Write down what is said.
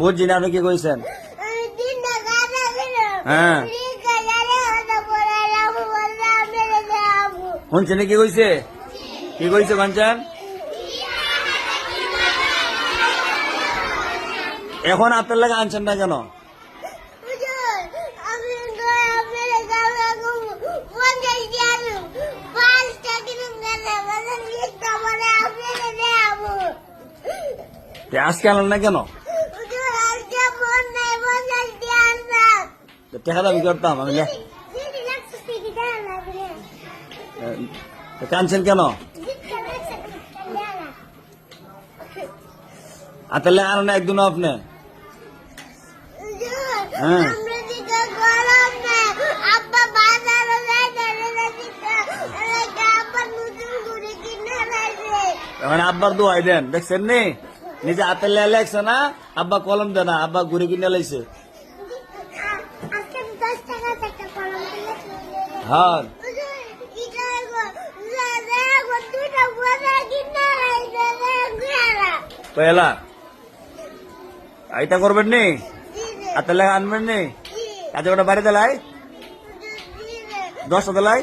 বুঝছি না, আপনি কি কইছেন? হ্যাঁ শুনছেন কি কইছে? কি কইছে বাঞ্চান? এখন আপনার লাগে আনছেন না কেন? আজকে আনলেন না কেন? টাকা দাবি করতাম আমি। কানছেন কেন? তাহলে আনো না একদিনও আপনি? হ্যাঁ আব্বার দোয়াই দেন, দেখছেন নি? নিজে হাতে লেখছে না, আব্বা কলম দেয় না, আব্বা ঘুরে কিনে লাইছে। হ্যাঁ পয়লা এইটা করবেন নি, হাতে লেখা আনবেন নি। কাজে ওটা বাড়িতে লাই 10টা লাই